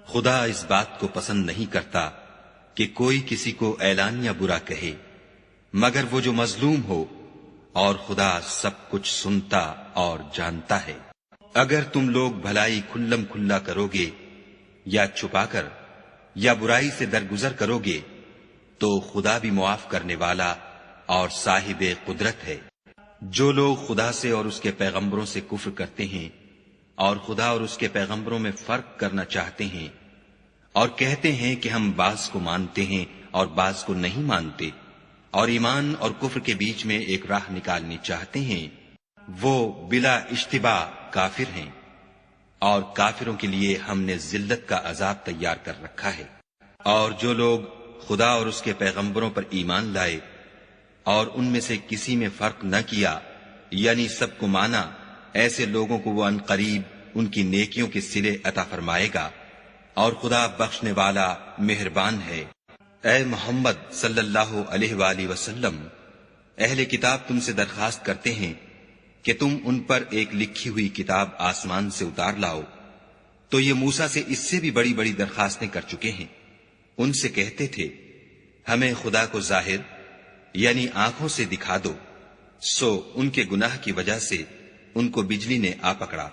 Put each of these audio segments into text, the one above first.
خدا اس بات کو پسند نہیں کرتا کہ کوئی کسی کو اعلان یا برا کہے مگر وہ جو مظلوم ہو، اور خدا سب کچھ سنتا اور جانتا ہے۔ اگر تم لوگ بھلائی کھلم کھلا کرو گے یا چھپا کر یا برائی سے درگزر کرو گے تو خدا بھی معاف کرنے والا اور صاحب قدرت ہے۔ جو لوگ خدا سے اور اس کے پیغمبروں سے کفر کرتے ہیں اور خدا اور اس کے پیغمبروں میں فرق کرنا چاہتے ہیں اور کہتے ہیں کہ ہم بعض کو مانتے ہیں اور بعض کو نہیں مانتے، اور ایمان اور کفر کے بیچ میں ایک راہ نکالنی چاہتے ہیں، وہ بلا اشتباہ کافر ہیں، اور کافروں کے لیے ہم نے ذلت کا عذاب تیار کر رکھا ہے۔ اور جو لوگ خدا اور اس کے پیغمبروں پر ایمان لائے اور ان میں سے کسی میں فرق نہ کیا، یعنی سب کو مانا، ایسے لوگوں کو وہ عنقریب ان کی نیکیوں کے صلے عطا فرمائے گا، اور خدا بخشنے والا مہربان ہے۔ اے محمد صلی اللہ علیہ وآلہ وسلم، اہل کتاب تم سے درخواست کرتے ہیں کہ تم ان پر ایک لکھی ہوئی کتاب آسمان سے اتار لاؤ، تو یہ موسیٰ سے اس سے بھی بڑی بڑی درخواستیں کر چکے ہیں۔ ان سے کہتے تھے ہمیں خدا کو ظاہر یعنی آنکھوں سے دکھا دو، سو ان کے گناہ کی وجہ سے ان کو بجلی نے آ پکڑا،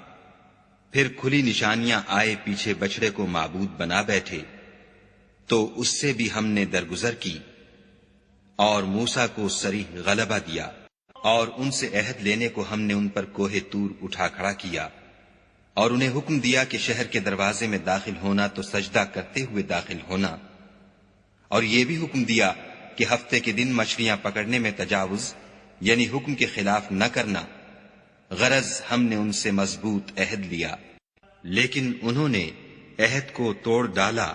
پھر کھلی نشانیاں آئے پیچھے بچڑے کو معبود بنا بیٹھے، تو اس سے بھی ہم نے درگزر کی اور موسیٰ کو صریح غلبہ دیا، اور ان سے عہد لینے کو ہم نے ان پر کوہ طور اٹھا کھڑا کیا، اور انہیں حکم دیا کہ شہر کے دروازے میں داخل ہونا تو سجدہ کرتے ہوئے داخل ہونا، اور یہ بھی حکم دیا کہ ہفتے کے دن مچھلیاں پکڑنے میں تجاوز یعنی حکم کے خلاف نہ کرنا، غرض ہم نے ان سے مضبوط عہد لیا، لیکن انہوں نے عہد کو توڑ ڈالا،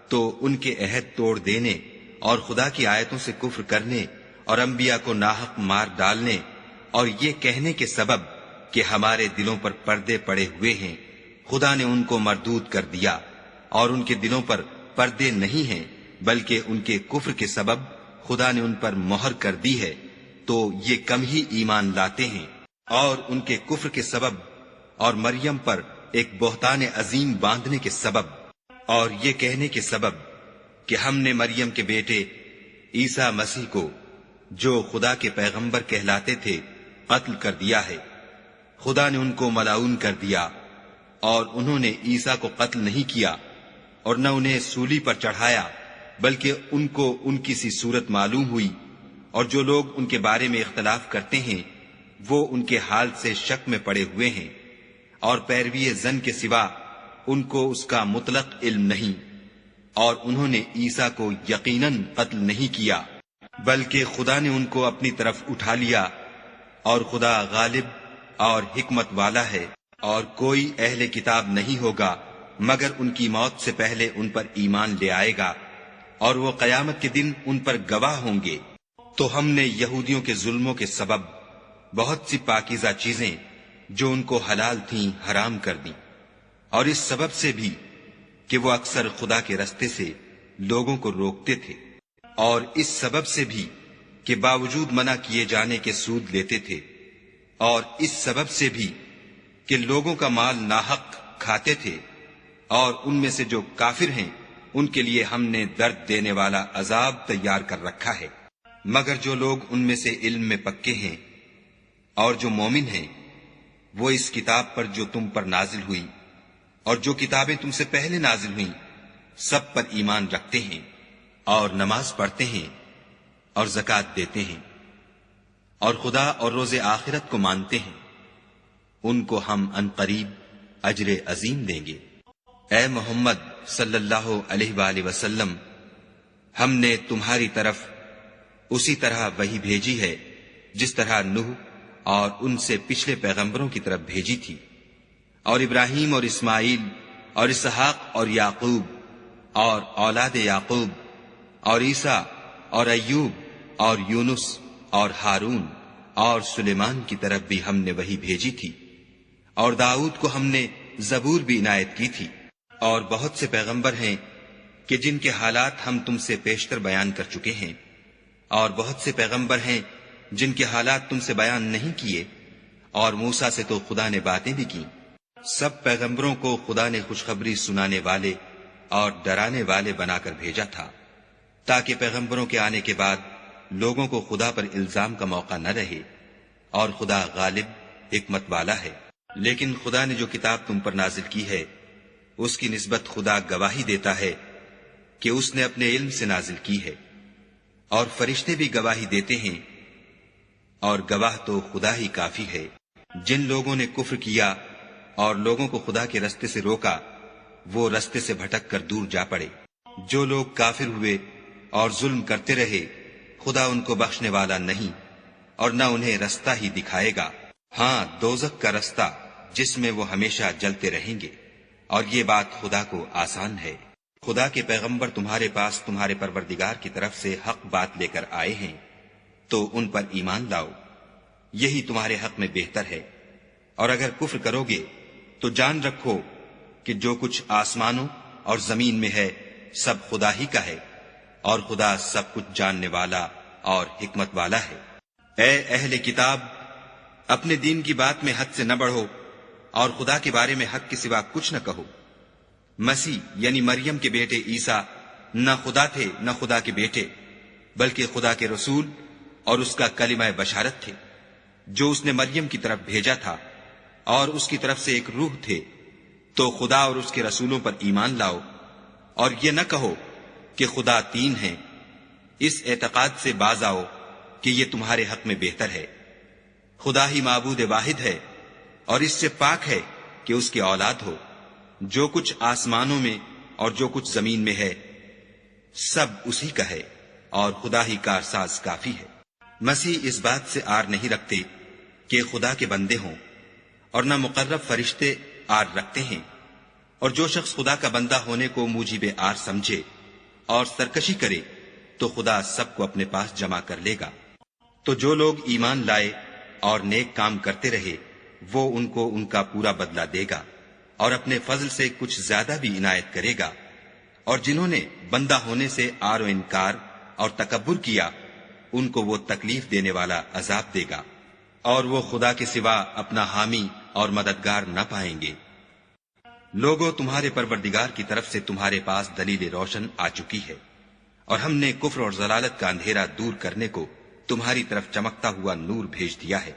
تو ان کے عہد توڑ دینے اور خدا کی آیتوں سے کفر کرنے اور انبیاء کو ناحق مار ڈالنے اور یہ کہنے کے سبب کہ ہمارے دلوں پر پردے پڑے ہوئے ہیں، خدا نے ان کو مردود کر دیا، اور ان کے دلوں پر پردے نہیں ہیں بلکہ ان کے کفر کے سبب خدا نے ان پر مہر کر دی ہے، تو یہ کم ہی ایمان لاتے ہیں۔ اور ان کے کفر کے سبب اور مریم پر ایک بہتان عظیم باندھنے کے سبب اور یہ کہنے کے سبب کہ ہم نے مریم کے بیٹے عیسیٰ مسیح کو جو خدا کے پیغمبر کہلاتے تھے قتل کر دیا ہے، خدا نے ان کو ملعون کر دیا، اور انہوں نے عیسیٰ کو قتل نہیں کیا اور نہ انہیں سولی پر چڑھایا، بلکہ ان کو ان کی سی صورت معلوم ہوئی، اور جو لوگ ان کے بارے میں اختلاف کرتے ہیں وہ ان کے حال سے شک میں پڑے ہوئے ہیں، اور پیروی زن کے سوا ان کو اس کا مطلق علم نہیں، اور انہوں نے عیسیٰ کو یقیناً قتل نہیں کیا بلکہ خدا نے ان کو اپنی طرف اٹھا لیا، اور خدا غالب اور حکمت والا ہے، اور کوئی اہل کتاب نہیں ہوگا مگر ان کی موت سے پہلے ان پر ایمان لے آئے گا، اور وہ قیامت کے دن ان پر گواہ ہوں گے۔ تو ہم نے یہودیوں کے ظلموں کے سبب بہت سی پاکیزہ چیزیں جو ان کو حلال تھیں حرام کر دیں، اور اس سبب سے بھی کہ وہ اکثر خدا کے رستے سے لوگوں کو روکتے تھے، اور اس سبب سے بھی کہ باوجود منع کیے جانے کے سود لیتے تھے، اور اس سبب سے بھی کہ لوگوں کا مال ناحق کھاتے تھے، اور ان میں سے جو کافر ہیں ان کے لیے ہم نے درد دینے والا عذاب تیار کر رکھا ہے۔ مگر جو لوگ ان میں سے علم میں پکے ہیں اور جو مومن ہیں، وہ اس کتاب پر جو تم پر نازل ہوئی اور جو کتابیں تم سے پہلے نازل ہوئیں سب پر ایمان رکھتے ہیں، اور نماز پڑھتے ہیں اور زکوٰۃ دیتے ہیں، اور خدا اور روز آخرت کو مانتے ہیں، ان کو ہم عنقریب اجر عظیم دیں گے۔ اے محمد صلی اللہ علیہ وآلہ وسلم، ہم نے تمہاری طرف اسی طرح وحی بھیجی ہے جس طرح نوح اور ان سے پچھلے پیغمبروں کی طرف بھیجی تھی، اور ابراہیم اور اسماعیل اور اسحاق اور یعقوب اور اولاد یعقوب اور عیسیٰ اور ایوب اور یونس اور ہارون اور سلیمان کی طرف بھی ہم نے وحی بھیجی تھی، اور داؤد کو ہم نے زبور بھی عنایت کی تھی، اور بہت سے پیغمبر ہیں کہ جن کے حالات ہم تم سے پیشتر بیان کر چکے ہیں، اور بہت سے پیغمبر ہیں جن کے حالات تم سے بیان نہیں کیے، اور موسیٰ سے تو خدا نے باتیں بھی کی۔ سب پیغمبروں کو خدا نے خوشخبری سنانے والے اور ڈرانے والے بنا کر بھیجا تھا، تاکہ پیغمبروں کے آنے کے بعد لوگوں کو خدا پر الزام کا موقع نہ رہے، اور خدا غالب حکمت والا ہے۔ لیکن خدا نے جو کتاب تم پر نازل کی ہے اس کی نسبت خدا گواہی دیتا ہے کہ اس نے اپنے علم سے نازل کی ہے، اور فرشتے بھی گواہی دیتے ہیں، اور گواہ تو خدا ہی کافی ہے۔ جن لوگوں نے کفر کیا اور لوگوں کو خدا کے رستے سے روکا وہ رستے سے بھٹک کر دور جا پڑے۔ جو لوگ کافر ہوئے اور ظلم کرتے رہے خدا ان کو بخشنے والا نہیں اور نہ انہیں رستہ ہی دکھائے گا۔ ہاں، دوزخ کا رستہ جس میں وہ ہمیشہ جلتے رہیں گے، اور یہ بات خدا کو آسان ہے۔ خدا کے پیغمبر تمہارے پاس تمہارے پروردگار کی طرف سے حق بات لے کر آئے ہیں، تو ان پر ایمان لاؤ، یہی تمہارے حق میں بہتر ہے۔ اور اگر کفر کرو گے تو جان رکھو کہ جو کچھ آسمانوں اور زمین میں ہے سب خدا ہی کا ہے، اور خدا سب کچھ جاننے والا اور حکمت والا ہے۔ اے اہل کتاب، اپنے دین کی بات میں حد سے نہ بڑھو اور خدا کے بارے میں حق کے سوا کچھ نہ کہو۔ مسیح یعنی مریم کے بیٹے عیسیٰ نہ خدا تھے نہ خدا کے بیٹے، بلکہ خدا کے رسول اور اس کا کلمہ بشارت تھے، جو اس نے مریم کی طرف بھیجا تھا، اور اس کی طرف سے ایک روح تھے۔ تو خدا اور اس کے رسولوں پر ایمان لاؤ، اور یہ نہ کہو کہ خدا تین ہیں۔ اس اعتقاد سے باز آؤ کہ یہ تمہارے حق میں بہتر ہے۔ خدا ہی معبود واحد ہے، اور اس سے پاک ہے کہ اس کی اولاد ہو۔ جو کچھ آسمانوں میں اور جو کچھ زمین میں ہے سب اسی کا ہے، اور خدا ہی کارساز کافی ہے۔ مسیح اس بات سے آر نہیں رکھتے کہ خدا کے بندے ہوں، اور نہ مقرب فرشتے آر رکھتے ہیں، اور جو شخص خدا کا بندہ ہونے کو موجب آر سمجھے اور سرکشی کرے تو خدا سب کو اپنے پاس جمع کر لے گا۔ تو جو لوگ ایمان لائے اور نیک کام کرتے رہے وہ ان کو ان کا پورا بدلہ دے گا، اور اپنے فضل سے کچھ زیادہ بھی عنایت کرے گا۔ اور جنہوں نے بندہ ہونے سے آر و انکار اور تکبر کیا ان کو وہ تکلیف دینے والا عذاب دے گا، اور وہ خدا کے سوا اپنا حامی اور مددگار نہ پائیں گے۔ لوگوں، تمہارے پروردگار کی طرف سے تمہارے پاس دلیل روشن آ چکی ہے، اور ہم نے کفر اور ضلالت کا اندھیرا دور کرنے کو تمہاری طرف چمکتا ہوا نور بھیج دیا ہے۔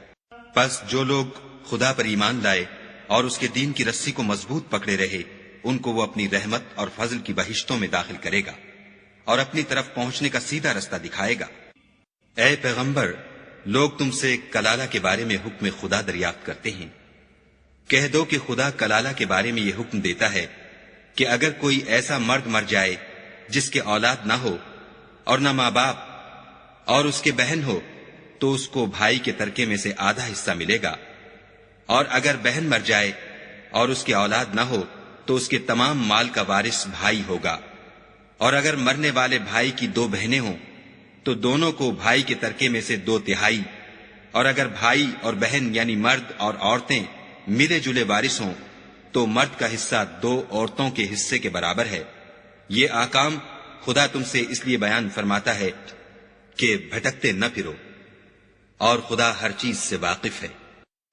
پس جو لوگ خدا پر ایمان لائے اور اس کے دین کی رسی کو مضبوط پکڑے رہے ان کو وہ اپنی رحمت اور فضل کی بہشتوں میں داخل کرے گا اور اپنی طرف پہنچنے کا سیدھا رستہ دکھائے گا۔ اے پیغمبر، لوگ تم سے کلالہ کے بارے میں حکم خدا دریافت کرتے ہیں۔ کہہ دو کہ خدا کلالہ کے بارے میں یہ حکم دیتا ہے کہ اگر کوئی ایسا مرد مر جائے جس کے اولاد نہ ہو اور نہ ماں باپ اور اس کے بہن ہو تو اس کو بھائی کے ترکے میں سے آدھا حصہ ملے گا، اور اگر بہن مر جائے اور اس کے اولاد نہ ہو تو اس کے تمام مال کا وارث بھائی ہوگا، اور اگر مرنے والے بھائی کی دو بہنیں ہوں تو دونوں کو بھائی کے ترکے میں سے 2/3، اور اگر بھائی اور بہن یعنی مرد اور عورتیں ملے جلے وارث ہوں تو مرد کا حصہ 2 عورتوں کے حصے کے برابر ہے۔ یہ احکام خدا تم سے اس لیے بیان فرماتا ہے کہ بھٹکتے نہ پھرو، اور خدا ہر چیز سے واقف ہے۔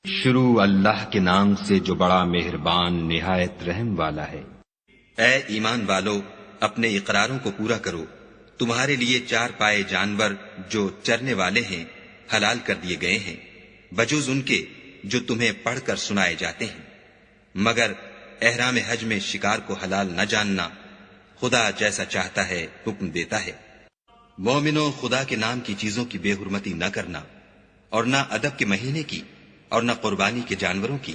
شروع اللہ کے نام سے جو بڑا مہربان نہایت رحم والا ہے۔ اے ایمان والو، اپنے اقراروں کو پورا کرو۔ تمہارے لیے 4 پائے جانور جو چرنے والے ہیں حلال کر دیے گئے ہیں، بجوز ان کے جو تمہیں پڑھ کر سنائے جاتے ہیں، مگر احرام حج میں شکار کو حلال نہ جاننا۔ خدا جیسا چاہتا ہے حکم دیتا ہے۔ مومنو، خدا کے نام کی چیزوں کی بے حرمتی نہ کرنا، اور نہ ادب کے مہینے کی، اور نہ قربانی کے جانوروں کی،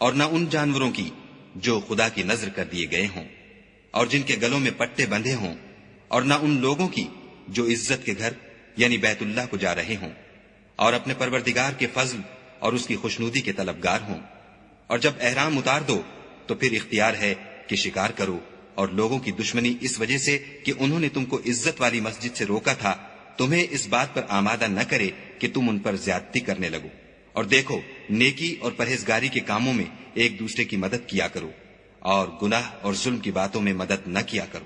اور نہ ان جانوروں کی جو خدا کی نذر کر دیے گئے ہوں اور جن کے گلوں میں پٹے بندھے ہوں، اور نہ ان لوگوں کی جو عزت کے گھر یعنی بیت اللہ کو جا رہے ہوں اور اپنے پروردگار کے فضل اور اس کی خوشنودی کے طلبگار ہوں۔ اور جب احرام اتار دو تو پھر اختیار ہے کہ شکار کرو، اور لوگوں کی دشمنی اس وجہ سے کہ انہوں نے تم کو عزت والی مسجد سے روکا تھا تمہیں اس بات پر آمادہ نہ کرے کہ تم ان پر زیادتی کرنے لگو۔ اور دیکھو، نیکی اور پرہیزگاری کے کاموں میں ایک دوسرے کی مدد کیا کرو، اور گناہ اور ظلم کی باتوں میں مدد نہ کیا کرو،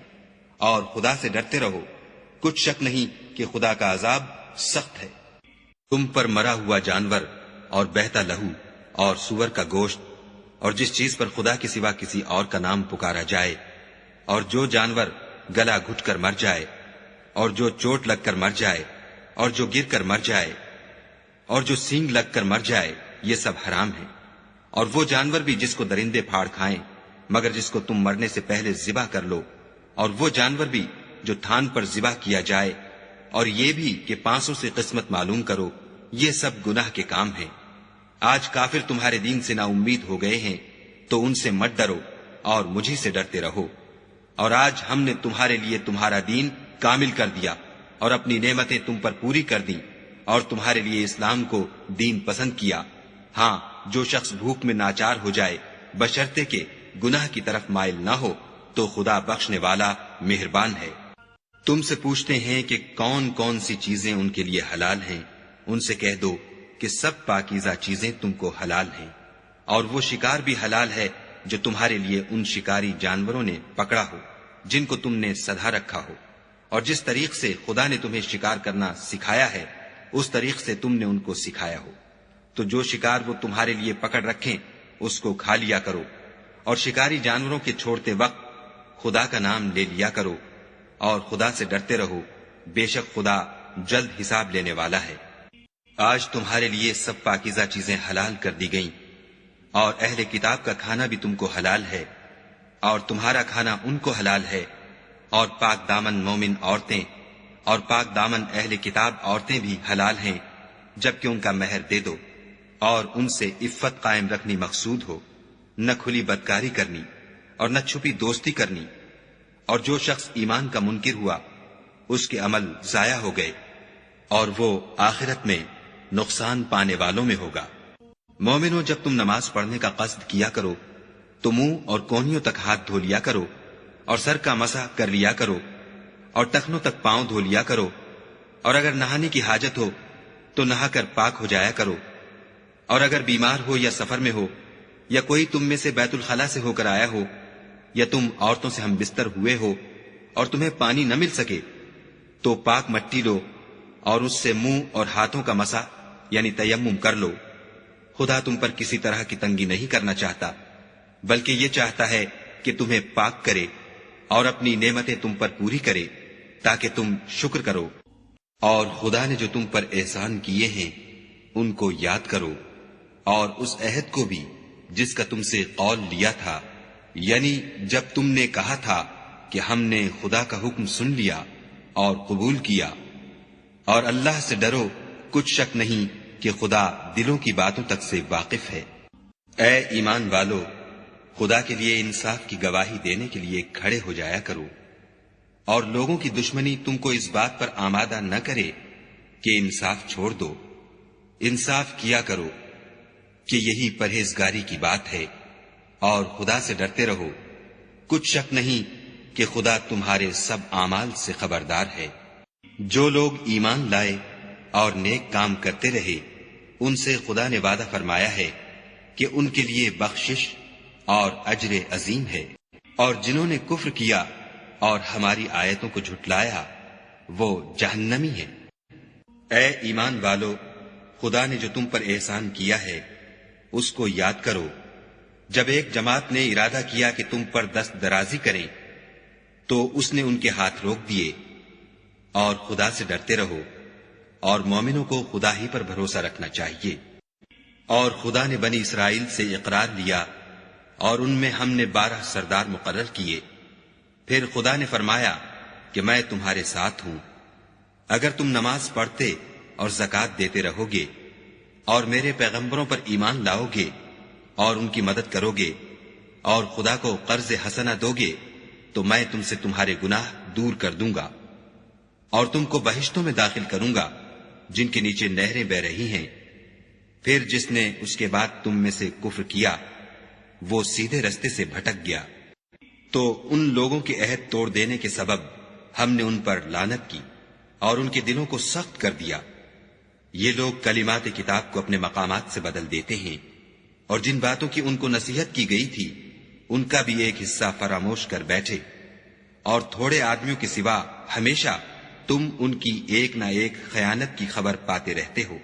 اور خدا سے ڈرتے رہو۔ کچھ شک نہیں کہ خدا کا عذاب سخت ہے۔ تم پر مرا ہوا جانور اور بہتا لہو اور سور کا گوشت اور جس چیز پر خدا کے سوا کسی اور کا نام پکارا جائے اور جو جانور گلا گھٹ کر مر جائے، اور جو چوٹ لگ کر مر جائے، اور جو گر کر مر جائے، اور جو سینگ لگ کر مر جائے، یہ سب حرام ہے۔ اور وہ جانور بھی جس کو درندے پھاڑ کھائیں مگر جس کو تم مرنے سے پہلے ذبح کر لو، اور وہ جانور بھی جو تھان پر ذبح کیا جائے، اور یہ بھی کہ پانسوں سے قسمت معلوم کرو، یہ سب گناہ کے کام ہیں۔ آج کافر تمہارے دین سے نا امید ہو گئے ہیں تو ان سے مت ڈرو اور مجھی سے ڈرتے رہو۔ اور آج ہم نے تمہارے لیے تمہارا دین کامل کر دیا اور اپنی نعمتیں تم پر پوری کر دیں اور تمہارے لیے اسلام کو دین پسند کیا۔ ہاں، جو شخص بھوک میں ناچار ہو جائے بشرطے کہ گناہ کی طرف مائل نہ ہو تو خدا بخشنے والا مہربان ہے۔ تم سے پوچھتے ہیں کہ کون کون سی چیزیں ان کے لیے حلال ہیں، ان سے کہہ دو کہ سب پاکیزہ چیزیں تم کو حلال ہیں، اور وہ شکار بھی حلال ہے جو تمہارے لیے ان شکاری جانوروں نے پکڑا ہو جن کو تم نے سدھا رکھا ہو، اور جس طریق سے خدا نے تمہیں شکار کرنا سکھایا ہے اس طریق سے تم نے ان کو سکھایا ہو۔ تو جو شکار وہ تمہارے لیے پکڑ رکھیں اس کو کھا لیا کرو، اور شکاری جانوروں کے چھوڑتے وقت خدا کا نام لے لیا کرو، اور خدا سے ڈرتے رہو، بے شک خدا جلد حساب لینے والا ہے۔ آج تمہارے لیے سب پاکیزہ چیزیں حلال کر دی گئیں، اور اہل کتاب کا کھانا بھی تم کو حلال ہے، اور تمہارا کھانا ان کو حلال ہے، اور پاک دامن مومن عورتیں اور پاک دامن اہل کتاب عورتیں بھی حلال ہیں جبکہ ان کا مہر دے دو، اور ان سے عفت قائم رکھنی مقصود ہو، نہ کھلی بدکاری کرنی اور نہ چھپی دوستی کرنی۔ اور جو شخص ایمان کا منکر ہوا اس کے عمل ضائع ہو گئے اور وہ آخرت میں نقصان پانے والوں میں ہوگا۔ مومنو، جب تم نماز پڑھنے کا قصد کیا کرو تو منہ اور کونیوں تک ہاتھ دھو لیا کرو، اور سر کا مسح کر لیا کرو، اور ٹخنوں تک پاؤں دھو لیا کرو، اور اگر نہانے کی حاجت ہو تو نہا کر پاک ہو جایا کرو، اور اگر بیمار ہو یا سفر میں ہو یا کوئی تم میں سے بیت الخلا سے ہو کر آیا ہو یا تم عورتوں سے ہم بستر ہوئے ہو اور تمہیں پانی نہ مل سکے تو پاک مٹی لو اور اس سے منہ اور ہاتھوں کا مسح یعنی تیمم کر لو۔ خدا تم پر کسی طرح کی تنگی نہیں کرنا چاہتا بلکہ یہ چاہتا ہے کہ تمہیں پاک کرے اور اپنی نعمتیں تم پر پوری کرے تاکہ تم شکر کرو۔ اور خدا نے جو تم پر احسان کیے ہیں ان کو یاد کرو، اور اس عہد کو بھی جس کا تم سے قول لیا تھا، یعنی جب تم نے کہا تھا کہ ہم نے خدا کا حکم سن لیا اور قبول کیا۔ اور اللہ سے ڈرو، کچھ شک نہیں کہ خدا دلوں کی باتوں تک سے واقف ہے۔ اے ایمان والو، خدا کے لیے انصاف کی گواہی دینے کے لیے کھڑے ہو جایا کرو، اور لوگوں کی دشمنی تم کو اس بات پر آمادہ نہ کرے کہ انصاف چھوڑ دو۔ انصاف کیا کرو کہ یہی پرہیزگاری کی بات ہے، اور خدا سے ڈرتے رہو، کچھ شک نہیں کہ خدا تمہارے سب اعمال سے خبردار ہے۔ جو لوگ ایمان لائے اور نیک کام کرتے رہے ان سے خدا نے وعدہ فرمایا ہے کہ ان کے لیے بخشش اور اجر عظیم ہے، اور جنہوں نے کفر کیا اور ہماری آیتوں کو جھٹلایا وہ جہنمی ہیں۔ اے ایمان والو، خدا نے جو تم پر احسان کیا ہے اس کو یاد کرو۔ جب ایک جماعت نے ارادہ کیا کہ تم پر دست درازی کریں تو اس نے ان کے ہاتھ روک دیے، اور خدا سے ڈرتے رہو، اور مومنوں کو خدا ہی پر بھروسہ رکھنا چاہیے۔ اور خدا نے بنی اسرائیل سے اقرار لیا اور ان میں ہم نے 12 سردار مقرر کیے۔ پھر خدا نے فرمایا کہ میں تمہارے ساتھ ہوں، اگر تم نماز پڑھتے اور زکوٰۃ دیتے رہو گے اور میرے پیغمبروں پر ایمان لاؤ گے اور ان کی مدد کرو گے اور خدا کو قرض حسنہ دو گے تو میں تم سے تمہارے گناہ دور کر دوں گا اور تم کو بہشتوں میں داخل کروں گا جن کے نیچے نہریں بہ رہی ہیں۔ پھر جس نے اس کے بعد تم میں سے کفر کیا وہ سیدھے رستے سے بھٹک گیا، تو ان لوگوں کے عہد توڑ دینے کے سبب ہم نے ان پر لعنت کی اور ان کے دلوں کو سخت کر دیا۔ یہ لوگ کلمات کتاب کو اپنے مقامات سے بدل دیتے ہیں، اور جن باتوں کی ان کو نصیحت کی گئی تھی ان کا بھی ایک حصہ فراموش کر بیٹھے، اور تھوڑے آدمیوں کے سوا ہمیشہ تم ان کی ایک نہ ایک خیانت کی خبر پاتے رہتے ہو،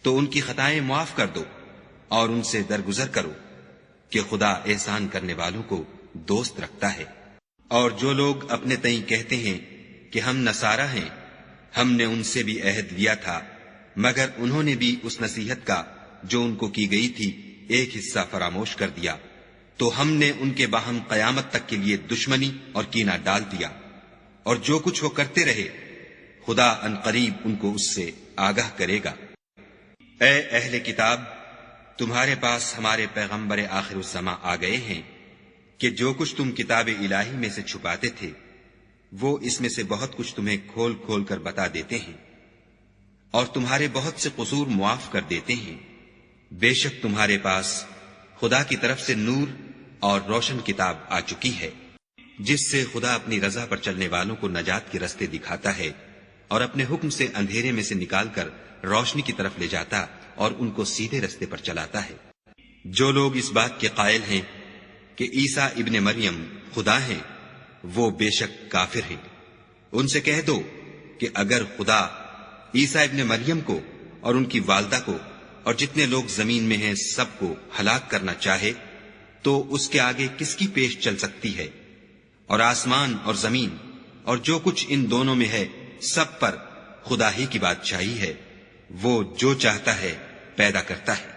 تو ان کی خطائیں معاف کر دو اور ان سے درگزر کرو کہ خدا احسان کرنے والوں کو دوست رکھتا ہے۔ اور جو لوگ اپنے تئیں کہتے ہیں کہ ہم نصارہ ہیں، ہم نے ان سے بھی عہد لیا تھا، مگر انہوں نے بھی اس نصیحت کا جو ان کو کی گئی تھی ایک حصہ فراموش کر دیا، تو ہم نے ان کے باہم قیامت تک کے لیے دشمنی اور کینہ ڈال دیا، اور جو کچھ وہ کرتے رہے خدا عنقریب ان کو اس سے آگاہ کرے گا۔ اے اہل کتاب، تمہارے پاس ہمارے پیغمبر آخر الزماں آ گئے ہیں کہ جو کچھ تم کتاب الہی میں سے چھپاتے تھے وہ اس میں سے بہت کچھ تمہیں کھول کھول کر بتا دیتے ہیں، اور تمہارے بہت سے قصور معاف کر دیتے ہیں۔ بے شک تمہارے پاس خدا کی طرف سے نور اور روشن کتاب آ چکی ہے، جس سے خدا اپنی رضا پر چلنے والوں کو نجات کے رستے دکھاتا ہے اور اپنے حکم سے اندھیرے میں سے نکال کر روشنی کی طرف لے جاتا اور ان کو سیدھے رستے پر چلاتا ہے۔ جو لوگ اس بات کے قائل ہیں کہ عیسیٰ ابن مریم خدا ہیں، وہ بے شک کافر ہیں۔ ان سے کہہ دو کہ اگر خدا عیسیٰ ابن مریم کو اور ان کی والدہ کو اور جتنے لوگ زمین میں ہیں سب کو ہلاک کرنا چاہے تو اس کے آگے کس کی پیش چل سکتی ہے؟ اور آسمان اور زمین اور جو کچھ ان دونوں میں ہے سب پر خدا ہی کی بادشاہی ہے، وہ جو چاہتا ہے پیدا کرتا ہے،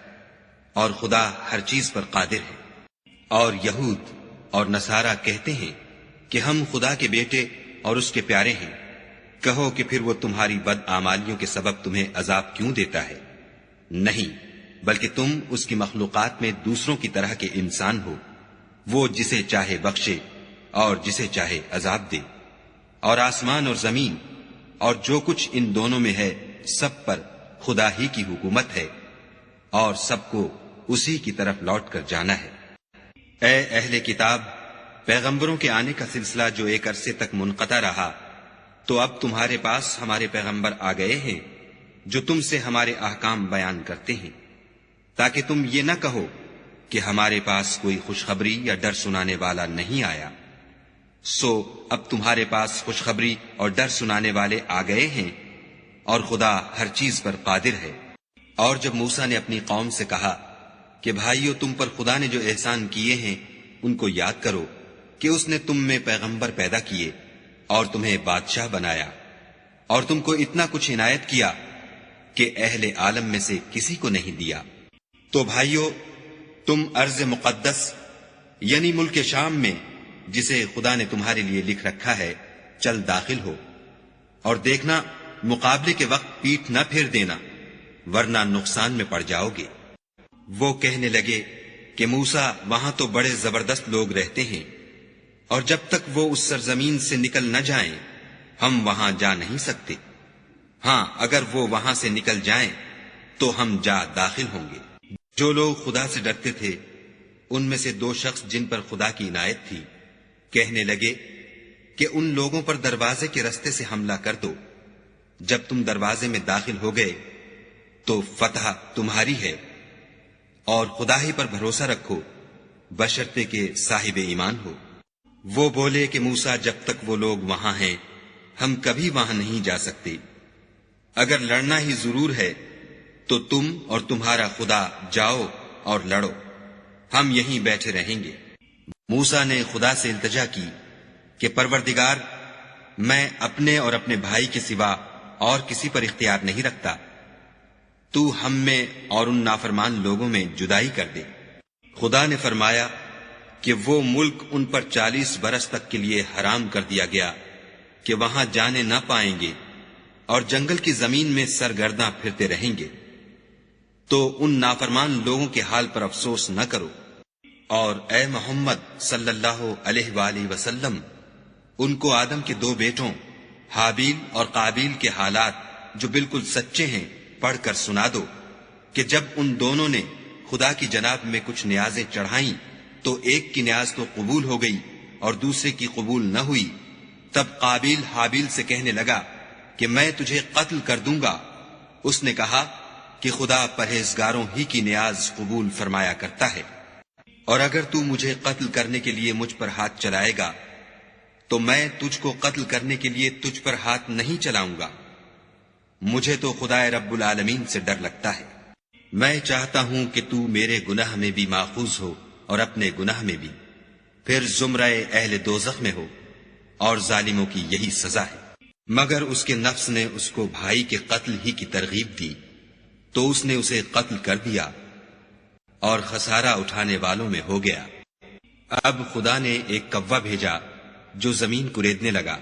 اور خدا ہر چیز پر قادر ہے۔ اور یہود اور نصارہ کہتے ہیں کہ ہم خدا کے بیٹے اور اس کے پیارے ہیں۔ کہو کہ پھر وہ تمہاری بد اعمالیوں کے سبب تمہیں عذاب کیوں دیتا ہے؟ نہیں، بلکہ تم اس کی مخلوقات میں دوسروں کی طرح کے انسان ہو، وہ جسے چاہے بخشے اور جسے چاہے عذاب دے۔ اور آسمان اور زمین اور جو کچھ ان دونوں میں ہے سب پر خدا ہی کی حکومت ہے، اور سب کو اسی کی طرف لوٹ کر جانا ہے۔ اے اہل کتاب، پیغمبروں کے آنے کا سلسلہ جو ایک عرصے تک منقطع رہا، تو اب تمہارے پاس ہمارے پیغمبر آ گئے ہیں جو تم سے ہمارے احکام بیان کرتے ہیں، تاکہ تم یہ نہ کہو کہ ہمارے پاس کوئی خوشخبری یا ڈر سنانے والا نہیں آیا۔ سو اب تمہارے پاس خوشخبری اور ڈر سنانے والے آ گئے ہیں، اور خدا ہر چیز پر قادر ہے۔ اور جب موسیٰ نے اپنی قوم سے کہا کہ بھائیو، تم پر خدا نے جو احسان کیے ہیں ان کو یاد کرو کہ اس نے تم میں پیغمبر پیدا کیے اور تمہیں بادشاہ بنایا، اور تم کو اتنا کچھ عنایت کیا کہ اہل عالم میں سے کسی کو نہیں دیا۔ تو بھائیو، تم ارض مقدس یعنی ملک شام میں جسے خدا نے تمہارے لیے لکھ رکھا ہے چل داخل ہو، اور دیکھنا مقابلے کے وقت پیٹھ نہ پھیر دینا، ورنہ نقصان میں پڑ جاؤ گے۔ وہ کہنے لگے کہ موسیٰ، وہاں تو بڑے زبردست لوگ رہتے ہیں، اور جب تک وہ اس سرزمین سے نکل نہ جائیں ہم وہاں جا نہیں سکتے۔ ہاں، اگر وہ وہاں سے نکل جائیں تو ہم جا داخل ہوں گے۔ جو لوگ خدا سے ڈرتے تھے ان میں سے دو شخص جن پر خدا کی عنایت تھی کہنے لگے کہ ان لوگوں پر دروازے کے رستے سے حملہ کر دو۔ جب تم دروازے میں داخل ہو گئے تو فتح تمہاری ہے، اور خدا ہی پر بھروسہ رکھو بشرطے کہ صاحب ایمان ہو۔ وہ بولے کہ موسیٰ، جب تک وہ لوگ وہاں ہیں ہم کبھی وہاں نہیں جا سکتے۔ اگر لڑنا ہی ضرور ہے تو تم اور تمہارا خدا جاؤ اور لڑو، ہم یہیں بیٹھے رہیں گے۔ موسیٰ نے خدا سے التجا کی کہ پروردگار، میں اپنے اور اپنے بھائی کے سوا اور کسی پر اختیار نہیں رکھتا، تو ہم میں اور ان نافرمان لوگوں میں جدائی کر دے۔ خدا نے فرمایا کہ وہ ملک ان پر 40 برس تک کے لیے حرام کر دیا گیا کہ وہاں جانے نہ پائیں گے، اور جنگل کی زمین میں سرگرداں پھرتے رہیں گے۔ تو ان نافرمان لوگوں کے حال پر افسوس نہ کرو، اور اے محمد صلی اللہ علیہ وآلہ وسلم، ان کو آدم کے 2 بیٹوں حابیل اور قابیل کے حالات جو بالکل سچے ہیں پڑھ کر سنا دو کہ جب ان دونوں نے خدا کی جناب میں کچھ نیازیں چڑھائیں تو ایک کی نیاز تو قبول ہو گئی اور دوسرے کی قبول نہ ہوئی۔ تب قابیل حابیل سے کہنے لگا کہ میں تجھے قتل کر دوں گا۔ اس نے کہا کہ خدا پرہیزگاروں ہی کی نیاز قبول فرمایا کرتا ہے، اور اگر تو مجھے قتل کرنے کے لیے مجھ پر ہاتھ چلائے گا تو میں تجھ کو قتل کرنے کے لیے تجھ پر ہاتھ نہیں چلاؤں گا۔ مجھے تو خدا رب العالمین سے ڈر لگتا ہے۔ میں چاہتا ہوں کہ تو میرے گناہ میں بھی ماخوذ ہو اور اپنے گناہ میں بھی، پھر زمرہ اہل دوزخ میں ہو۔ اور ظالموں کی یہی سزا ہے۔ مگر اس کے نفس نے اس کو بھائی کے قتل ہی کی ترغیب دی تو اس نے اسے قتل کر دیا اور خسارہ اٹھانے والوں میں ہو گیا۔ اب خدا نے ایک کوا بھیجا جو زمین کریدنے لگا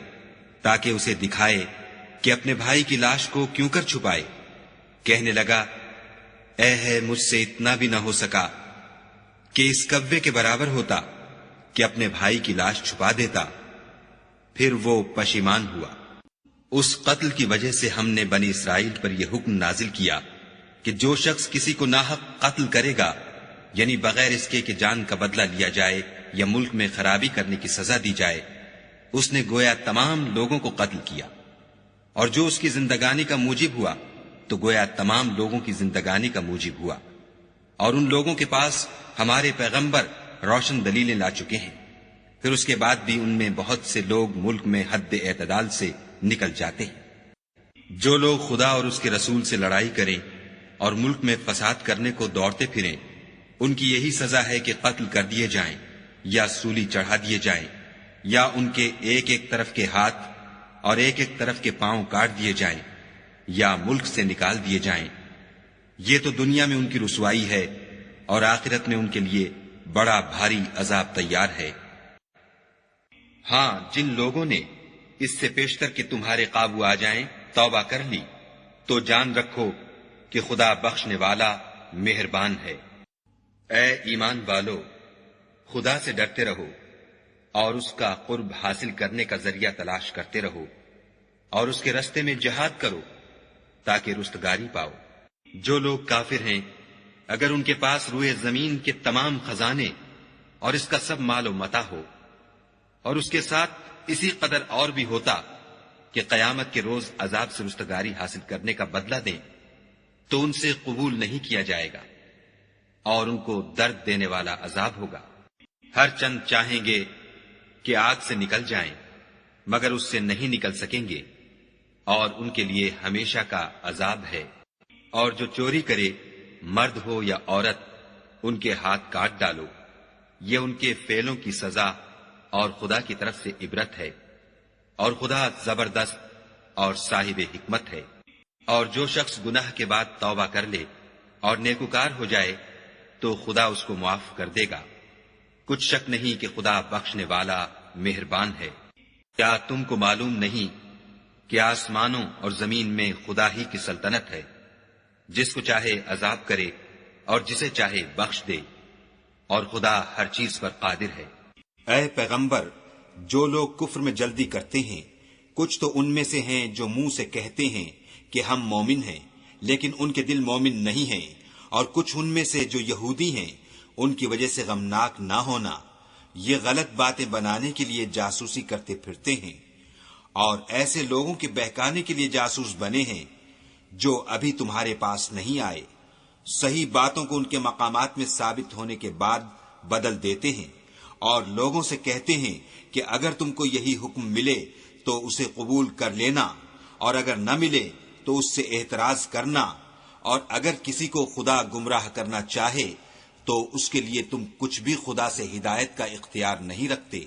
تاکہ اسے دکھائے کہ اپنے بھائی کی لاش کو کیوں کر چھپائے۔ کہنے لگا، اے ہے مجھ سے اتنا بھی نہ ہو سکا کہ اس کوے کے برابر ہوتا کہ اپنے بھائی کی لاش چھپا دیتا۔ پھر وہ پشیمان ہوا۔ اس قتل کی وجہ سے ہم نے بنی اسرائیل پر یہ حکم نازل کیا کہ جو شخص کسی کو ناحق قتل کرے گا، یعنی بغیر اس کے کہ جان کا بدلہ لیا جائے یا ملک میں خرابی کرنے کی سزا دی جائے، اس نے گویا تمام لوگوں کو قتل کیا، اور جو اس کی زندگانی کا موجب ہوا تو گویا تمام لوگوں کی زندگانی کا موجب ہوا۔ اور ان لوگوں کے پاس ہمارے پیغمبر روشن دلیلیں لا چکے ہیں، پھر اس کے بعد بھی ان میں بہت سے لوگ ملک میں حد اعتدال سے نکل جاتے ہیں۔ جو لوگ خدا اور اس کے رسول سے لڑائی کریں اور ملک میں فساد کرنے کو دوڑتے پھریں، ان کی یہی سزا ہے کہ قتل کر دیے جائیں یا سولی چڑھا دیے جائیں، یا ان کے ایک ایک طرف کے ہاتھ اور ایک ایک طرف کے پاؤں کاٹ دیے جائیں یا ملک سے نکال دیے جائیں۔ یہ تو دنیا میں ان کی رسوائی ہے، اور آخرت میں ان کے لیے بڑا بھاری عذاب تیار ہے۔ ہاں، جن لوگوں نے اس سے پیشتر کہ تمہارے قابو آ جائیں توبہ کر لی تو جان رکھو کہ خدا بخشنے والا مہربان ہے۔ اے ایمان والو، خدا سے ڈرتے رہو اور اس کا قرب حاصل کرنے کا ذریعہ تلاش کرتے رہو، اور اس کے رستے میں جہاد کرو تاکہ رستگاری پاؤ۔ جو لوگ کافر ہیں، اگر ان کے پاس روئے زمین کے تمام خزانے اور اس کا سب مال و متاع ہو، اور اس کے ساتھ اسی قدر اور بھی ہوتا کہ قیامت کے روز عذاب سے رستگاری حاصل کرنے کا بدلہ دیں، تو ان سے قبول نہیں کیا جائے گا، اور ان کو درد دینے والا عذاب ہوگا۔ ہر چند چاہیں گے کہ آگ سے نکل جائیں، مگر اس سے نہیں نکل سکیں گے، اور ان کے لیے ہمیشہ کا عذاب ہے۔ اور جو چوری کرے، مرد ہو یا عورت، ان کے ہاتھ کاٹ ڈالو، یہ ان کے فعلوں کی سزا اور خدا کی طرف سے عبرت ہے، اور خدا زبردست اور صاحب حکمت ہے۔ اور جو شخص گناہ کے بعد توبہ کر لے اور نیکوکار ہو جائے تو خدا اس کو معاف کر دے گا۔ کچھ شک نہیں کہ خدا بخشنے والا مہربان ہے۔ کیا تم کو معلوم نہیں کہ آسمانوں اور زمین میں خدا ہی کی سلطنت ہے، جس کو چاہے عذاب کرے اور جسے چاہے بخش دے، اور خدا ہر چیز پر قادر ہے۔ اے پیغمبر، جو لوگ کفر میں جلدی کرتے ہیں، کچھ تو ان میں سے ہیں جو منہ سے کہتے ہیں کہ ہم مومن ہیں، لیکن ان کے دل مومن نہیں ہیں، اور کچھ ان میں سے جو یہودی ہیں، ان کی وجہ سے غمناک نہ ہونا، یہ غلط باتیں بنانے کے لیے جاسوسی کرتے پھرتے ہیں، اور ایسے لوگوں کے بہکانے کے لیے جاسوس بنے ہیں جو ابھی تمہارے پاس نہیں آئے، صحیح باتوں کو ان کے مقامات میں ثابت ہونے کے بعد بدل دیتے ہیں، اور لوگوں سے کہتے ہیں کہ اگر تم کو یہی حکم ملے تو اسے قبول کر لینا، اور اگر نہ ملے تو اس سے اعتراض کرنا، اور اگر کسی کو خدا گمراہ کرنا چاہے تو اس کے لیے تم کچھ بھی خدا سے ہدایت کا اختیار نہیں رکھتے۔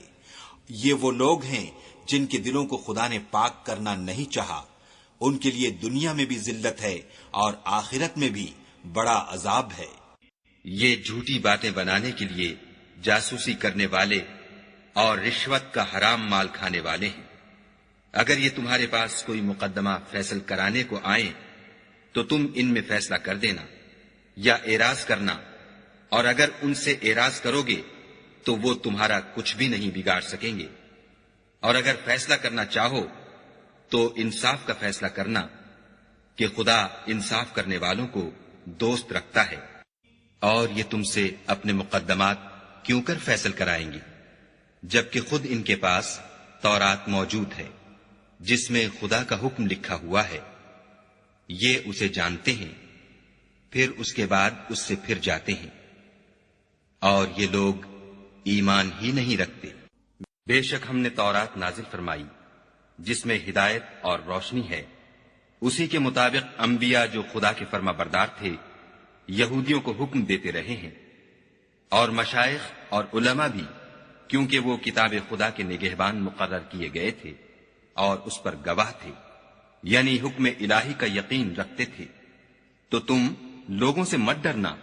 یہ وہ لوگ ہیں جن کے دلوں کو خدا نے پاک کرنا نہیں چاہا، ان کے لیے دنیا میں بھی ذلت ہے اور آخرت میں بھی بڑا عذاب ہے۔ یہ جھوٹی باتیں بنانے کے لیے جاسوسی کرنے والے اور رشوت کا حرام مال کھانے والے ہیں۔ اگر یہ تمہارے پاس کوئی مقدمہ فیصل کرانے کو آئیں تو تم ان میں فیصلہ کر دینا یا اعراض کرنا، اور اگر ان سے اعراض کرو گے تو وہ تمہارا کچھ بھی نہیں بگاڑ سکیں گے، اور اگر فیصلہ کرنا چاہو تو انصاف کا فیصلہ کرنا کہ خدا انصاف کرنے والوں کو دوست رکھتا ہے۔ اور یہ تم سے اپنے مقدمات کیوں کر فیصل کرائیں گے جبکہ خود ان کے پاس تورات موجود ہے جس میں خدا کا حکم لکھا ہوا ہے۔ یہ اسے جانتے ہیں، پھر اس کے بعد اس سے پھر جاتے ہیں، اور یہ لوگ ایمان ہی نہیں رکھتے۔ بے شک ہم نے تورات نازل فرمائی جس میں ہدایت اور روشنی ہے، اسی کے مطابق انبیاء جو خدا کے فرما بردار تھے یہودیوں کو حکم دیتے رہے ہیں، اور مشائخ اور علماء بھی کیونکہ وہ کتاب خدا کے نگہبان مقرر کیے گئے تھے اور اس پر گواہ تھے، یعنی حکم الہی کا یقین رکھتے تھے۔ تو تم لوگوں سے مت ڈرنا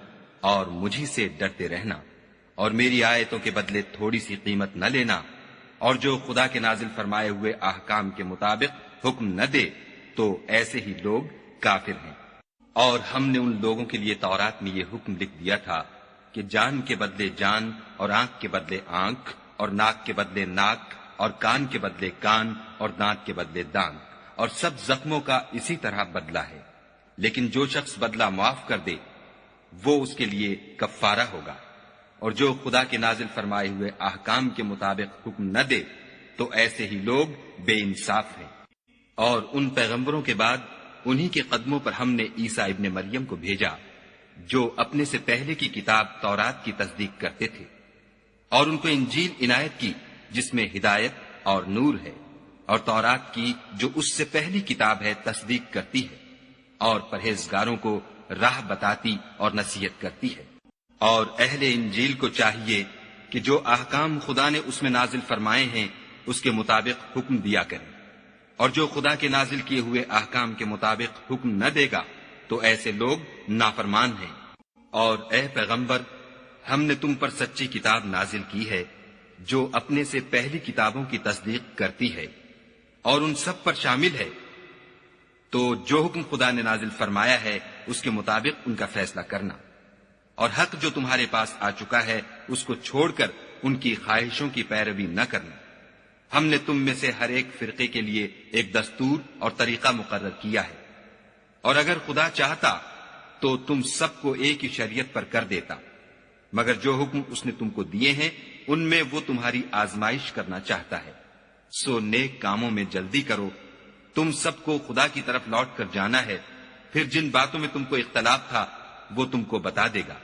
اور مجھی سے ڈرتے رہنا، اور میری آیتوں کے بدلے تھوڑی سی قیمت نہ لینا، اور جو خدا کے نازل فرمائے ہوئے احکام کے مطابق حکم نہ دے تو ایسے ہی لوگ کافر ہیں۔ اور ہم نے ان لوگوں کے لیے تورات میں یہ حکم لکھ دیا تھا کہ جان کے بدلے جان، اور آنکھ کے بدلے آنکھ، اور ناک کے بدلے ناک، اور کان کے بدلے کان، اور دانت کے بدلے دانت، اور سب زخموں کا اسی طرح بدلہ ہے۔ لیکن جو شخص بدلہ معاف کر دے وہ اس کے لیے کفارہ ہوگا، اور جو خدا کے نازل فرمائے ہوئے احکام کے مطابق حکم نہ دے تو ایسے ہی لوگ بے انصاف ہیں۔ اور ان پیغمبروں کے بعد انہی کے قدموں پر ہم نے عیسیٰ ابن مریم کو بھیجا، جو اپنے سے پہلے کی کتاب تورات کی تصدیق کرتے تھے، اور ان کو انجیل عنایت کی جس میں ہدایت اور نور ہے، اور تورات کی جو اس سے پہلی کتاب ہے تصدیق کرتی ہے، اور پرہیزگاروں کو راہ بتاتی اور نصیحت کرتی ہے۔ اور اہل انجیل کو چاہیے کہ جو احکام خدا نے اس میں نازل فرمائے ہیں اس کے مطابق حکم دیا کریں، اور جو خدا کے نازل کیے ہوئے احکام کے مطابق حکم نہ دے گا تو ایسے لوگ نافرمان ہیں۔ اور اے پیغمبر، ہم نے تم پر سچی کتاب نازل کی ہے جو اپنے سے پہلی کتابوں کی تصدیق کرتی ہے اور ان سب پر شامل ہے، تو جو حکم خدا نے نازل فرمایا ہے اس کے مطابق ان کا فیصلہ کرنا، اور حق جو تمہارے پاس آ چکا ہے اس کو چھوڑ کر ان کی خواہشوں کی پیروی نہ کرنا۔ ہم نے تم میں سے ہر ایک فرقے کے لیے ایک دستور اور طریقہ مقرر کیا ہے، اور اگر خدا چاہتا تو تم سب کو ایک ہی شریعت پر کر دیتا، مگر جو حکم اس نے تم کو دیے ہیں ان میں وہ تمہاری آزمائش کرنا چاہتا ہے۔ سو نیک کاموں میں جلدی کرو، تم سب کو خدا کی طرف لوٹ کر جانا ہے، پھر جن باتوں میں تم کو اختلاف تھا وہ تم کو بتا دے گا۔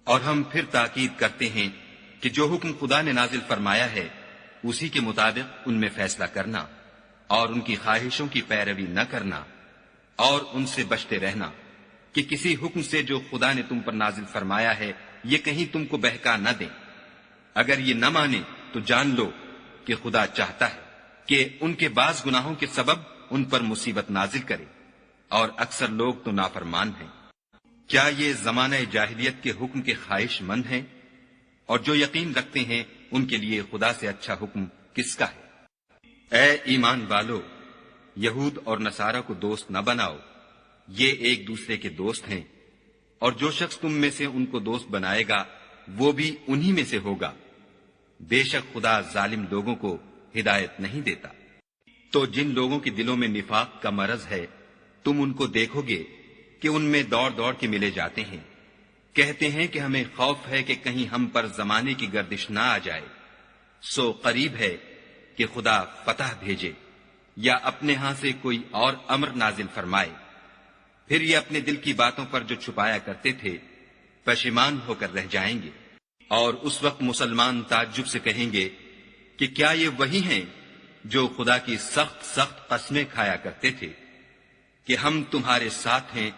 اور ہم پھر تاکید کرتے ہیں کہ جو حکم خدا نے نازل فرمایا ہے اسی کے مطابق ان میں فیصلہ کرنا، اور ان کی خواہشوں کی پیروی نہ کرنا، اور ان سے بچتے رہنا کہ کسی حکم سے جو خدا نے تم پر نازل فرمایا ہے یہ کہیں تم کو بہکا نہ دیں۔ اگر یہ نہ مانے تو جان لو کہ خدا چاہتا ہے کہ ان کے بعض گناہوں کے سبب ان پر مصیبت نازل کرے، اور اکثر لوگ تو نافرمان ہیں۔ کیا یہ زمانہ جاہلیت کے حکم کے خواہش مند ہیں؟ اور جو یقین رکھتے ہیں ان کے لیے خدا سے اچھا حکم کس کا ہے؟ اے ایمان والو، یہود اور نصارہ کو دوست نہ بناؤ، یہ ایک دوسرے کے دوست ہیں، اور جو شخص تم میں سے ان کو دوست بنائے گا وہ بھی انہی میں سے ہوگا۔ بے شک خدا ظالم لوگوں کو ہدایت نہیں دیتا۔ تو جن لوگوں کے دلوں میں نفاق کا مرض ہے تم ان کو دیکھو گے کہ ان میں دوڑ دوڑ کے ملے جاتے ہیں، کہتے ہیں کہ ہمیں خوف ہے کہ کہیں ہم پر زمانے کی گردش نہ آ جائے۔ سو قریب ہے کہ خدا فتح بھیجے یا اپنے ہاں سے کوئی اور امر نازل فرمائے، پھر یہ اپنے دل کی باتوں پر جو چھپایا کرتے تھے پشیمان ہو کر رہ جائیں گے۔ اور اس وقت مسلمان تعجب سے کہیں گے کہ کیا یہ وہی ہیں جو خدا کی سخت سخت قسمیں کھایا کرتے تھے کہ ہم تمہارے ساتھ ہیں؟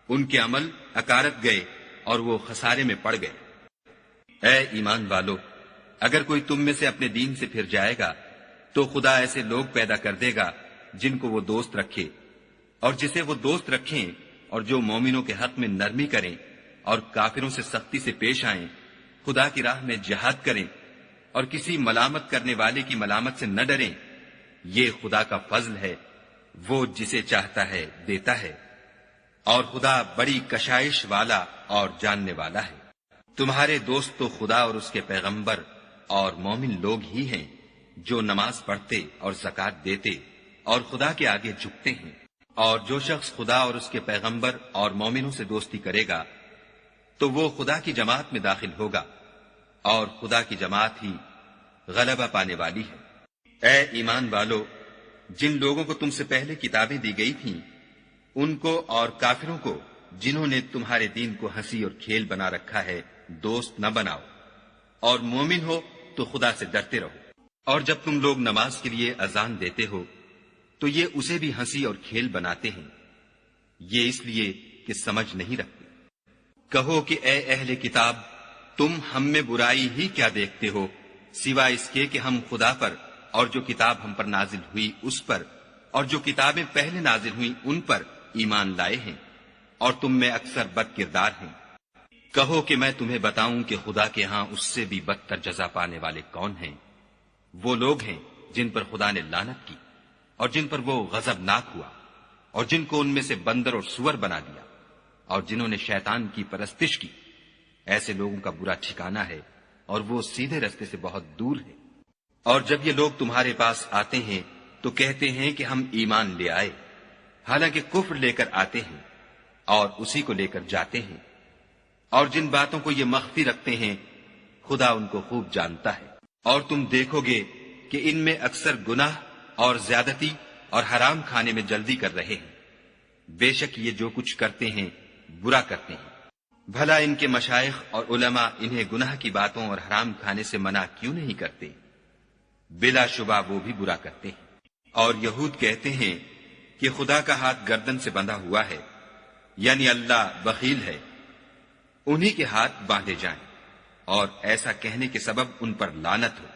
ان کے عمل اکارت گئے اور وہ خسارے میں پڑ گئے۔ اے ایمان والو، اگر کوئی تم میں سے اپنے دین سے پھر جائے گا تو خدا ایسے لوگ پیدا کر دے گا جن کو وہ دوست رکھے، اور جسے وہ دوست رکھیں، اور جو مومنوں کے حق میں نرمی کریں اور کافروں سے سختی سے پیش آئیں، خدا کی راہ میں جہاد کریں اور کسی ملامت کرنے والے کی ملامت سے نہ ڈریں۔ یہ خدا کا فضل ہے، وہ جسے چاہتا ہے دیتا ہے، اور خدا بڑی کشائش والا اور جاننے والا ہے۔ تمہارے دوست تو خدا اور اس کے پیغمبر اور مومن لوگ ہی ہیں جو نماز پڑھتے اور زکوٰۃ دیتے اور خدا کے آگے جھکتے ہیں۔ اور جو شخص خدا اور اس کے پیغمبر اور مومنوں سے دوستی کرے گا تو وہ خدا کی جماعت میں داخل ہوگا، اور خدا کی جماعت ہی غلبہ پانے والی ہے۔ اے ایمان والو، جن لوگوں کو تم سے پہلے کتابیں دی گئی تھیں ان کو اور کافروں کو جنہوں نے تمہارے دین کو ہنسی اور کھیل بنا رکھا ہے دوست نہ بناؤ، اور مومن ہو تو خدا سے ڈرتے رہو۔ اور جب تم لوگ نماز کے لیے اذان دیتے ہو تو یہ اسے بھی ہنسی اور کھیل بناتے ہیں، یہ اس لیے کہ سمجھ نہیں رکھتے۔ کہو کہ اے اہل کتاب، تم ہم میں برائی ہی کیا دیکھتے ہو؟ سوائے اس کے کہ ہم خدا پر اور جو کتاب ہم پر نازل ہوئی اس پر اور جو کتابیں پہلے نازل ہوئی ان پر ایمان لائے ہیں، اور تم میں اکثر بد کردار ہیں۔ کہو کہ میں تمہیں بتاؤں کہ خدا کے ہاں اس سے بھی بدتر جزا پانے والے کون ہیں؟ وہ لوگ ہیں جن پر خدا نے لعنت کی اور جن پر وہ غضبناک ہوا، اور جن کو ان میں سے بندر اور سور بنا دیا، اور جنہوں نے شیطان کی پرستش کی۔ ایسے لوگوں کا برا ٹھکانہ ہے، اور وہ سیدھے رستے سے بہت دور ہے۔ اور جب یہ لوگ تمہارے پاس آتے ہیں تو کہتے ہیں کہ ہم ایمان لے آئے، حالانکہ کفر لے کر آتے ہیں اور اسی کو لے کر جاتے ہیں، اور جن باتوں کو یہ مخفی رکھتے ہیں خدا ان کو خوب جانتا ہے۔ اور تم دیکھو گے کہ ان میں اکثر گناہ اور زیادتی اور حرام کھانے میں جلدی کر رہے ہیں۔ بے شک یہ جو کچھ کرتے ہیں برا کرتے ہیں۔ بھلا ان کے مشائخ اور علماء انہیں گناہ کی باتوں اور حرام کھانے سے منع کیوں نہیں کرتے؟ بلا شبہ وہ بھی برا کرتے ہیں۔ اور یہود کہتے ہیں کہ خدا کا ہاتھ گردن سے بندھا ہوا ہے، یعنی اللہ بخیل ہے، انہی کے ہاتھ باندھے جائیں، اور ایسا کہنے کے سبب ان پر لعنت ہو،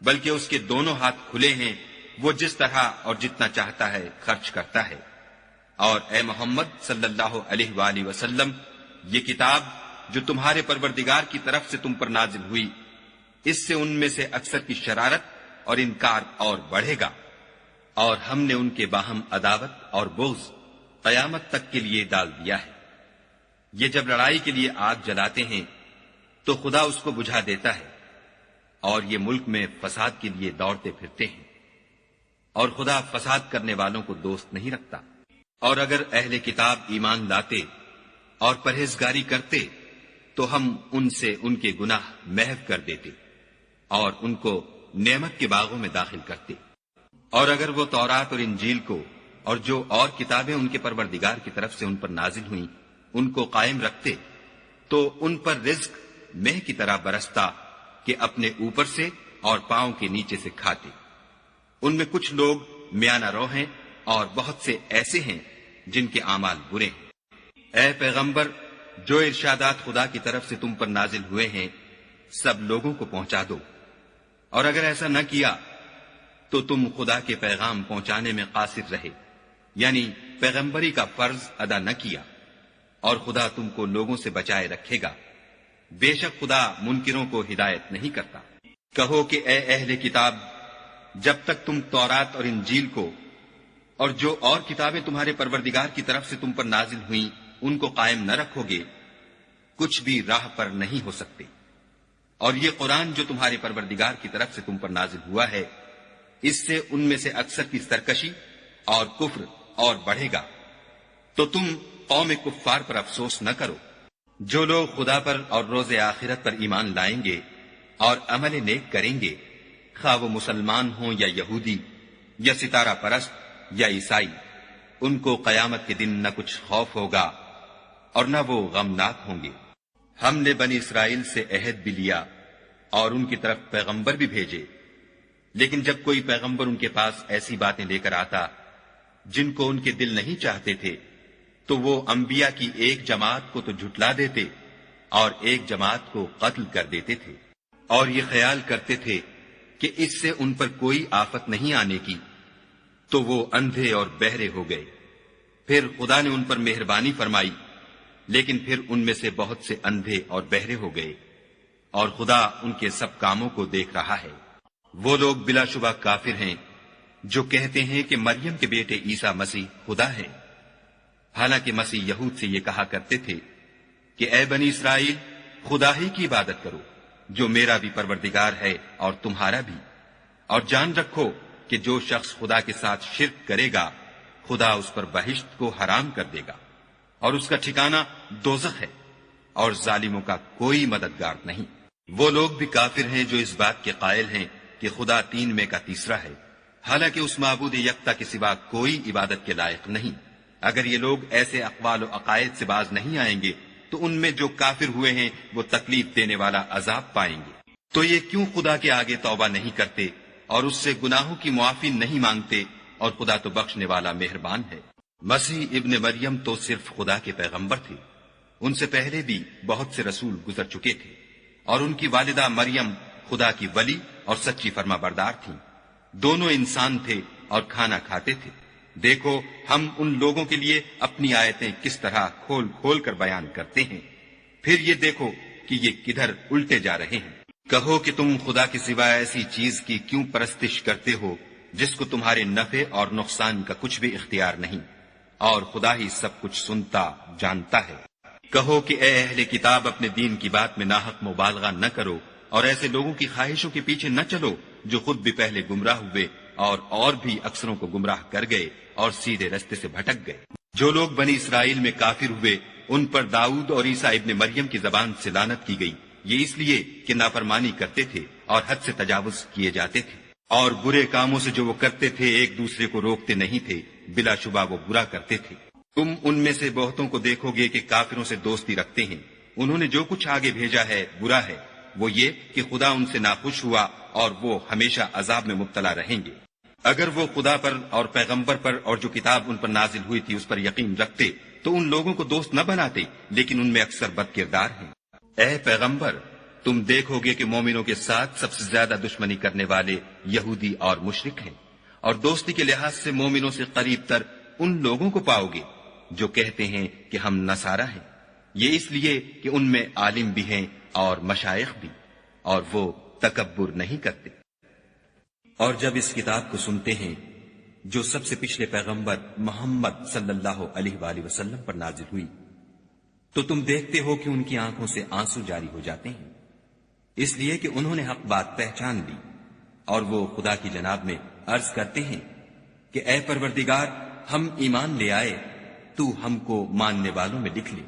بلکہ اس کے دونوں ہاتھ کھلے ہیں، وہ جس طرح اور جتنا چاہتا ہے خرچ کرتا ہے۔ اور اے محمد صلی اللہ علیہ وآلہ وسلم، یہ کتاب جو تمہارے پروردگار کی طرف سے تم پر نازل ہوئی، اس سے ان میں سے اکثر کی شرارت اور انکار اور بڑھے گا، اور ہم نے ان کے باہم عداوت اور بغض قیامت تک کے لیے ڈال دیا ہے۔ یہ جب لڑائی کے لیے آگ جلاتے ہیں تو خدا اس کو بجھا دیتا ہے، اور یہ ملک میں فساد کے لیے دوڑتے پھرتے ہیں، اور خدا فساد کرنے والوں کو دوست نہیں رکھتا۔ اور اگر اہل کتاب ایمان لاتے اور پرہیزگاری کرتے تو ہم ان سے ان کے گناہ محو کر دیتے اور ان کو نعمت کے باغوں میں داخل کرتے۔ اور اگر وہ تورات اور انجیل کو اور جو اور کتابیں ان کے پروردگار کی طرف سے ان پر نازل ہوئیں ان کو قائم رکھتے تو ان پر رزق مہ کی طرح برستا کہ اپنے اوپر سے اور پاؤں کے نیچے سے کھاتے۔ ان میں کچھ لوگ میانہ رو ہیں اور بہت سے ایسے ہیں جن کے اعمال برے ہیں۔ اے پیغمبر، جو ارشادات خدا کی طرف سے تم پر نازل ہوئے ہیں سب لوگوں کو پہنچا دو، اور اگر ایسا نہ کیا تو تم خدا کے پیغام پہنچانے میں قاصر رہے، یعنی پیغمبری کا فرض ادا نہ کیا، اور خدا تم کو لوگوں سے بچائے رکھے گا۔ بے شک خدا منکروں کو ہدایت نہیں کرتا۔ کہو کہ اے اہل کتاب، جب تک تم تورات اور انجیل کو اور جو اور کتابیں تمہارے پروردگار کی طرف سے تم پر نازل ہوئیں ان کو قائم نہ رکھو گے کچھ بھی راہ پر نہیں ہو سکتے۔ اور یہ قرآن جو تمہارے پروردگار کی طرف سے تم پر نازل ہوا ہے اس سے ان میں سے اکثر کی سرکشی اور کفر اور بڑھے گا، تو تم قوم کفار پر افسوس نہ کرو۔ جو لوگ خدا پر اور روز آخرت پر ایمان لائیں گے اور عمل نیک کریں گے، خواہ وہ مسلمان ہوں یا یہودی یا ستارہ پرست یا عیسائی، ان کو قیامت کے دن نہ کچھ خوف ہوگا اور نہ وہ غمناک ہوں گے۔ ہم نے بنی اسرائیل سے عہد بھی لیا اور ان کی طرف پیغمبر بھی بھیجے، لیکن جب کوئی پیغمبر ان کے پاس ایسی باتیں لے کر آتا جن کو ان کے دل نہیں چاہتے تھے تو وہ انبیاء کی ایک جماعت کو تو جھٹلا دیتے اور ایک جماعت کو قتل کر دیتے تھے، اور یہ خیال کرتے تھے کہ اس سے ان پر کوئی آفت نہیں آنے کی، تو وہ اندھے اور بہرے ہو گئے۔ پھر خدا نے ان پر مہربانی فرمائی، لیکن پھر ان میں سے بہت سے اندھے اور بہرے ہو گئے، اور خدا ان کے سب کاموں کو دیکھ رہا ہے۔ وہ لوگ بلا شبہ کافر ہیں جو کہتے ہیں کہ مریم کے بیٹے عیسیٰ مسیح خدا ہے، حالانکہ مسیح یہود سے یہ کہا کرتے تھے کہ اے بنی اسرائیل، خدا ہی کی عبادت کرو جو میرا بھی پروردگار ہے اور تمہارا بھی، اور جان رکھو کہ جو شخص خدا کے ساتھ شرک کرے گا خدا اس پر بہشت کو حرام کر دے گا، اور اس کا ٹھکانہ دوزخ ہے، اور ظالموں کا کوئی مددگار نہیں۔ وہ لوگ بھی کافر ہیں جو اس بات کے قائل ہیں کہ خدا تین میں کا تیسرا ہے، حالانکہ اس معبود یکتا کے سوا کوئی عبادت کے لائق نہیں۔ اگر یہ لوگ ایسے اقوال و عقائد سے باز نہیں آئیں گے تو ان میں جو کافر ہوئے ہیں وہ تکلیف دینے والا عذاب پائیں گے۔ تو یہ کیوں خدا کے آگے توبہ نہیں کرتے اور اس سے گناہوں کی معافی نہیں مانگتے، اور خدا تو بخشنے والا مہربان ہے۔ مسیح ابن مریم تو صرف خدا کے پیغمبر تھے، ان سے پہلے بھی بہت سے رسول گزر چکے تھے، اور ان کی والدہ مریم خدا کی ولی اور سچی فرما بردار تھیں. دونوں انسان تھے اور کھانا کھاتے تھے. دیکھو ہم ان لوگوں کے لیے اپنی آیتیں کس طرح کھول کھول کر بیان کرتے ہیں. پھر یہ دیکھو کہ یہ کدھر الٹے جا رہے ہیں. کہو کہ تم خدا کے سوا ایسی چیز کی کیوں پرستش کرتے ہو جس کو تمہارے نفع اور نقصان کا کچھ بھی اختیار نہیں، اور خدا ہی سب کچھ سنتا جانتا ہے. کہو کہ اے اہل کتاب اپنے دین کی بات میں ناحق مبالغہ نہ کرو اور ایسے لوگوں کی خواہشوں کے پیچھے نہ چلو جو خود بھی پہلے گمراہ ہوئے اور بھی اکثروں کو گمراہ کر گئے اور سیدھے رستے سے بھٹک گئے. جو لوگ بنی اسرائیل میں کافر ہوئے ان پر داؤد اور عیسیٰ ابن مریم کی زبان سے لعنت کی گئی، یہ اس لیے کہ نافرمانی کرتے تھے اور حد سے تجاوز کیے جاتے تھے، اور برے کاموں سے جو وہ کرتے تھے ایک دوسرے کو روکتے نہیں تھے، بلا شبہ وہ برا کرتے تھے. تم ان میں سے بہتوں کو دیکھو گے کہ کافروں سے دوستی رکھتے ہیں. انہوں نے جو کچھ آگے بھیجا ہے برا ہے، وہ یہ کہ خدا ان سے ناخوش ہوا اور وہ ہمیشہ عذاب میں مبتلا رہیں گے. اگر وہ خدا پر اور پیغمبر پر اور جو کتاب ان پر نازل ہوئی تھی اس پر یقین رکھتے تو ان لوگوں کو دوست نہ بناتے، لیکن ان میں اکثر بد کردار ہیں. اے پیغمبر، تم دیکھو گے کہ مومنوں کے ساتھ سب سے زیادہ دشمنی کرنے والے یہودی اور مشرک ہیں، اور دوستی کے لحاظ سے مومنوں سے قریب تر ان لوگوں کو پاؤ گے جو کہتے ہیں کہ ہم نصارہ ہیں. یہ اس لیے کہ ان میں عالم بھی ہیں اور مشائخ بھی، اور وہ تکبر نہیں کرتے. اور جب اس کتاب کو سنتے ہیں جو سب سے پچھلے پیغمبر محمد صلی اللہ علیہ وآلہ وسلم پر نازل ہوئی، تو تم دیکھتے ہو کہ ان کی آنکھوں سے آنسو جاری ہو جاتے ہیں، اس لیے کہ انہوں نے حق بات پہچان لی، اور وہ خدا کی جناب میں عرض کرتے ہیں کہ اے پروردگار، ہم ایمان لے آئے، تو ہم کو ماننے والوں میں لکھ لے.